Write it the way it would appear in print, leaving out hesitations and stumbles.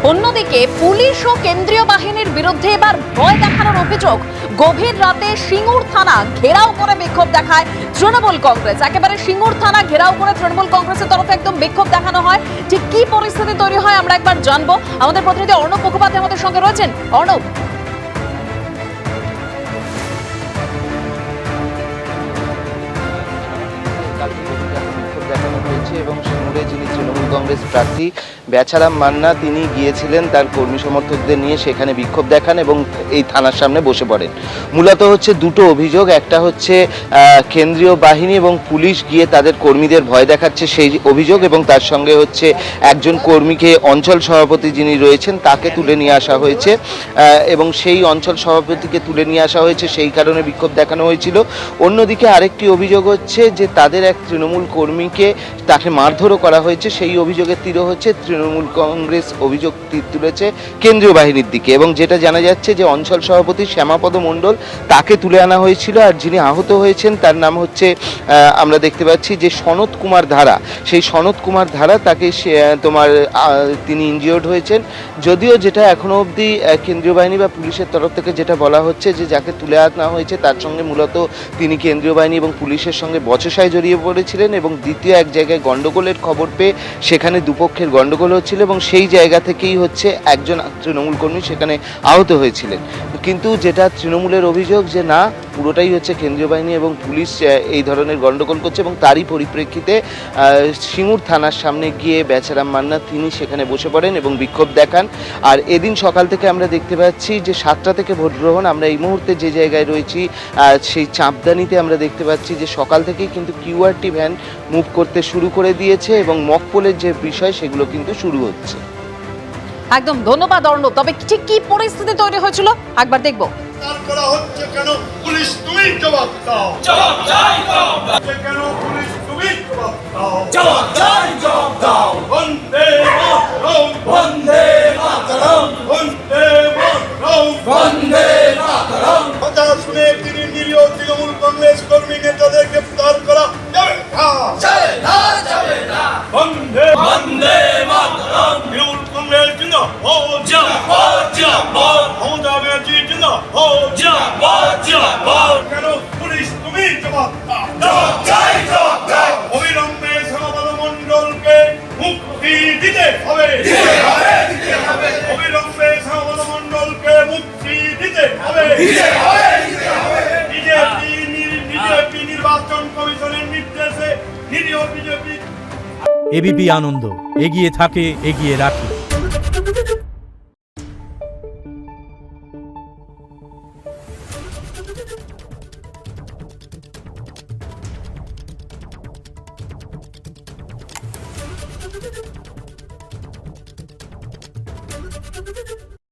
অন্যদিকে পুলিশ ও কেন্দ্রীয় বাহিনীর বিরুদ্ধে এবার ভয় দেখানোর অভিযোগ। গভীর রাতে সিঙ্গুর থানা ঘেরাও করে বিক্ষোভ দেখায় তৃণমূল কংগ্রেস। একেবারে সিঙ্গুর থানা ঘেরাও করে তৃণমূল কংগ্রেসের তরফে একদম বিক্ষোভ দেখানো হয়। ঠিক কি পরিস্থিতি তৈরি হয় আমরা একবার জানবো। আমাদের প্রতিনিধি অর্ণব মুখোপাধ্যায় আমাদের সঙ্গে রয়েছেন। অর্ণব, দেখানো হয়েছে এবং সিঙ্গুরে যিনি তৃণমূল কংগ্রেস প্রার্থী বেচারাম মান্না তিনি গিয়েছিলেন তার কর্মী সমর্থকদের নিয়ে সেখানে বিক্ষোভ দেখান এবং এই থানার সামনে বসে পড়েন। মূলত হচ্ছে দুটো অভিযোগ, একটা হচ্ছে কেন্দ্রীয় বাহিনী এবং পুলিশ গিয়ে তাদের কর্মীদের ভয় দেখাচ্ছে সেই অভিযোগ, এবং তার সঙ্গে হচ্ছে একজন কর্মীকে অঞ্চল সভাপতি যিনি রয়েছেন তাকে তুলে নিয়ে আসা হয়েছে এবং সেই অঞ্চল সভাপতিকে তুলে নিয়ে আসা হয়েছে সেই কারণে বিক্ষোভ দেখানো হয়েছিল। অন্যদিকে আরেকটি অভিযোগ হচ্ছে যে তাদের এক তৃণমূল কর্মীকে তাকে মারধরও করা হয়েছে, সেই অভিযোগের তীর হচ্ছে তৃণমূল কংগ্রেস অভিযোগ তীর তুলেছে কেন্দ্রীয় বাহিনীর দিকে। এবং যেটা জানা যাচ্ছে যে অঞ্চল সভাপতি শ্যামাপদ মণ্ডল তাকে তুলে আনা হয়েছিল, আর যিনি আহত হয়েছেন তার নাম হচ্ছে আমরা দেখতে পাচ্ছি যে সনত কুমার ধারা। সেই সনত কুমার ধারা তাকে তিনি ইনজিওর্ড হয়েছেন। যদিও যেটা এখনো অবধি কেন্দ্রীয় বাহিনী বা পুলিশের তরফ থেকে যেটা বলা হচ্ছে যে যাকে তুলে আনা হয়েছে তার সঙ্গে মূলত তিনি কেন্দ্রীয় বাহিনী এবং পুলিশের সঙ্গে বচসায় জড়িয়ে পড়েছিলেন এবং দ্বিতীয় এক জায়গায় গন্ডগোলের খবর পেয়ে সেখানে দুপক্ষের গন্ডগোল হচ্ছিল এবং সেই জায়গা থেকেই হচ্ছে একজন তৃণমূল কর্মী সেখানে আহত হয়েছিলেন। কিন্তু যেটা তৃণমূলের অভিযোগ যে না, পুরোটাই হচ্ছে কেন্দ্রীয় বাহিনী এবং পুলিশ এই ধরনের গন্ডগোল করছে, এবং তারই পরিপ্রেক্ষিতে সিঙ্গুর থানার সামনে গিয়ে বেচারাম মান্না তিনি সেখানে বসে পড়েন এবং বিক্ষোভ দেখান। আর এদিন সকাল থেকে আমরা দেখতে পাচ্ছি যে 7টা থেকে ভোট গ্রহণ। আমরা এই মুহূর্তে যে জায়গায় রয়েছি সেই চাঁপদানিতে আমরা দেখতে পাচ্ছি যে সকাল থেকেই কিন্তু কিউআরটি ভ্যান মুভ করতে শুরু করে দিয়েছে এবং মকপোলের যে বিষয় সেগুলো কিন্তু শুরু হচ্ছে। একদম ধন্যবাদ অর্ণব। তবে ঠিক কি পরিস্থিতি তৈরি হয়েছিল একবার দেখবো। করা হচ্ছে কেন? পুলিশ তুমি জবাব দাও। জবাব চাই, জবাব দাও। কেন পুলিশ তুমি জবাব দাও। জবাব চাই, জবাব দাও। বন্দে মাতরম, বন্দে মাতরম, বন্দে মাতরম, বন্দে মাতরম। কথা শুনে তিনি নিরীহ তৃণমূল কংগ্রেস কর্মী নেতাদের গ্রেফতার করা যাবে না। যাবে না, যাবে না। বন্দে বন্দে মাতরম। তৃণমূল কংগ্রেস জিন্দাবাদ, জিন্দাবাদ, জিন্দাবাদ। মমতা ব্যানার্জি জিন্দাবাদ। জিন্দাবাদ, জিন্দাবাদ। কেন পুলিশ তুমি জবাব দাও। জবাব চাই, জবাব দাও। অবিলম্বে শ্যামাপদ মণ্ডলকে মুক্তি দিতে হবে। দিতে হবে, দিতে হবে। অবিলম্বে শ্যামাপদ মণ্ডলকে মুক্তি দিতে হবে। দিতে হবে, দিতে হবে। বিজেপি নির্বাচন কমিশনের নির্দেশে নিরীহ বিজেপি এবিপি আনন্দ এগিয়ে থাকে, এগিয়ে রাখে।